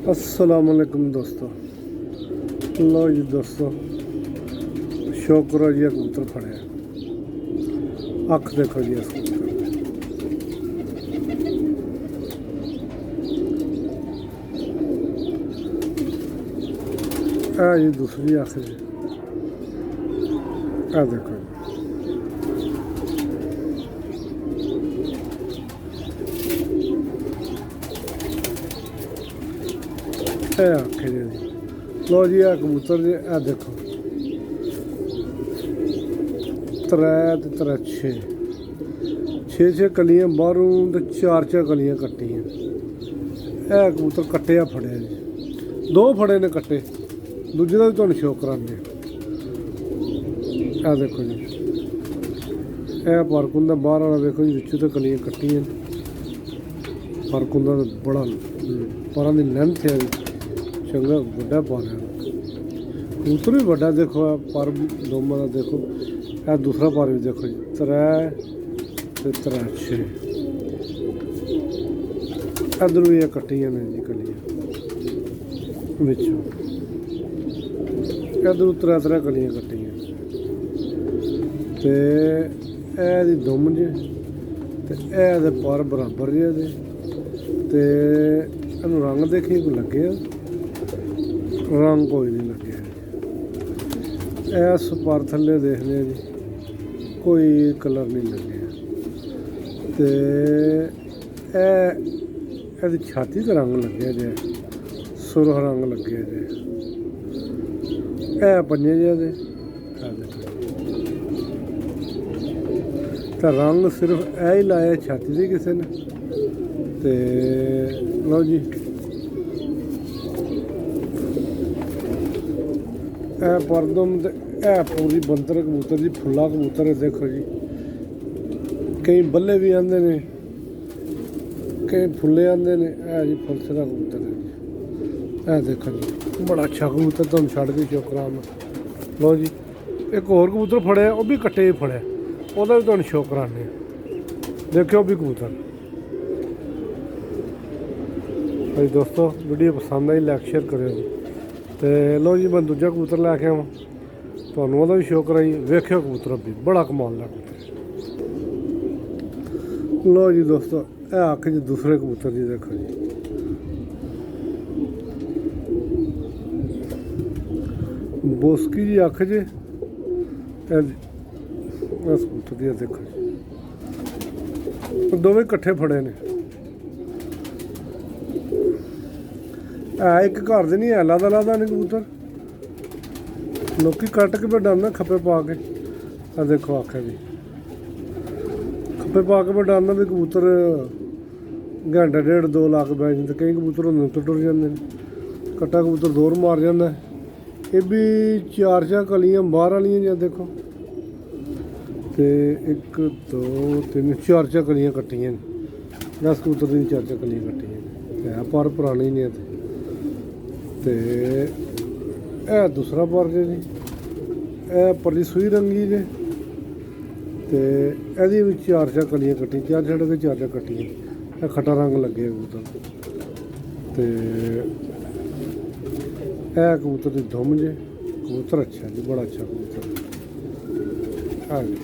अस्सलामुअलैकुम दोस्तों। लो जी दोस्तों, शौक करो जी कबूतर फड़े। अख देखो जी इस कबूतर जी दूसरी अख जी। आ देखो जी, आखे जी। लो जी आ कबूतर जी, आ देखो त्रै ते त्रै छे कलियां बाहरों तो चार कलियां कट्टियां। ए कबूतर कट्टिया फड़िया जी, दो फड़े ने कट्टे, दूजे का भी तुहानूं शो कराने। आ देखो जी, ए परकुंदा बाहर वाला देखो जी, विचों तो कलियां कट्टियां। परकुंदा तो बड़ा परां दी लेंथ है, चंगा बड़ा पा रहा। कबूतर भी बड़ा देखो, पर दोमां दा देखो। आ दूसरा पर भी देखो जी, त्रै ते त्रै छे। इधर भी कट्टियां ने जी कलियां बिचों, इधर त्रै कलियां कट्टियां। ते ए दी दुम जे ते ए दे पर बराबर जे दे। ते इहनूं रंग देखिए कोई लगे, रंग कोई नहीं लगे। इस पर थल्ले देखने जी कोई कलर नहीं लगे। ते एदी छाती ते रंग लगे जे, सुरख रंग लगे जे। ए पंजे जे दे तो रंग सिर्फ ए ही लाया छाती से किसी ने। ते लो जी, ए परदम ते ए पूरी बंतर कबूतर जी, फुल्ला कबूतर है। देखो जी, कई बल्ले भी आते ने, कई फुल्ले आते ने। ए जी फुलसरा कबूतर है जी। ए देखो जी, बड़ा अच्छा कबूतर, तुम छड़ के शौक कराम। लो जी, एक होर कबूतर फड़िया, वह भी कट्टे ही फड़िया, वह भी तुम शौक कराने। देखो भी कबूतर। भाई दोस्तों, वीडियो पसंद आई लाइक शेयर करो जी। तो लो जी, मैं दूजा कबूतर लैके आवां, तुहानूं ओहदा भी शौक कराई। वेखियो कबूतर भी बड़ा कमाल दा कबूतर। लो जी दोस्तों, ए अख जी दूसरे कबूतर जी। देखो जी, बोसकी जी अख जे। इस कबूतर दी देखो जी, दोवें कट्ठे फड़े ने। है एक घर दे नहीं है, लादा नहीं कबूतर। लोग कट के बडाना खप्पे पा के। आ देखो आखे जी, खप्पे पा के बडाना भी कबूतर घंटा डेढ़ 2 लाख बह जाते। कई कबूतर होंगे तो टुर जाते हैं। कट्टा कबूतर दौर मार जाता है। ये भी चार कलियां बाहर वालियां जी। देखो तो 1 2 3 4 कलियां कट्टियां। 10 कबूतर दी 4 कलियां कट्टियां है, पर पुरानी ने। ते ए दूसरा पर जे जी, ए परली सूई रंगी जे। ते एदी भी 4 कलियां कट्टियां, 4 छड़ के 4 कट्टियां। ए खट्टा रंग लगे कबूतर। ते ए कबूतर की दुम जे। कबूतर अच्छा जी, बड़ा अच्छा कबूतर। हाँ जी,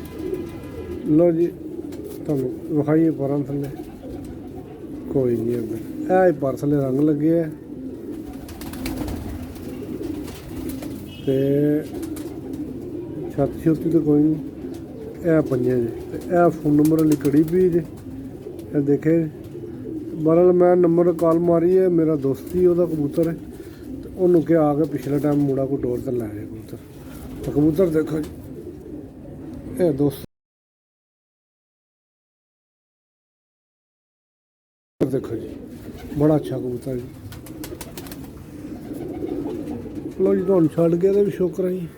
लो जी, तुम विखाइए पर थले कोई नहीं। अगर ए पर थले रंग लगे है। ते छाती छुती तो कोई नहीं। ए पंजे जी, ए फोन नंबर वाली कड़ी भी जे। देखे बहरहाल मैं नंबर कॉल मारी है, मेरा दोस्त ही वह कबूतर है। तो उन्होंने क्या आके पिछले टाइम मुड़ा को डोर तर लै जाए कबूतर। तो कबूतर देखो जी, ए दोस्त देखो जी, बड़ा अच्छा कबूतर जी। लो जी, तुहानूं छड्ड के भी शौक कराई।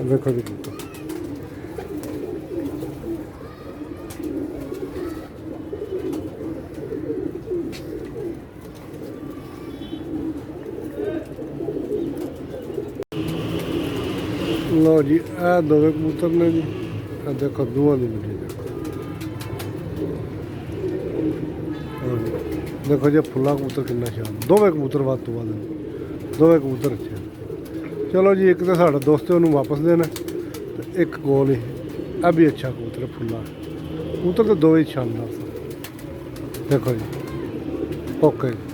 देखो जी कबूतर, लो जी, ए दोवे कबूतर ने जी। देखो दूआं दी वीडियो देखो। देखो जी फुला कबूतर कितना शान, दोवें कबूतर वध तो वध, दोवें कबूतर अच्छे। चलो जी एक तो साढ़ा दोस्त है उन्होंने वापस देना, तो एक गोल ही यह भी अच्छा कबूतर फुला कबूतर, तो दो ही शानदार। देखो जी ओके।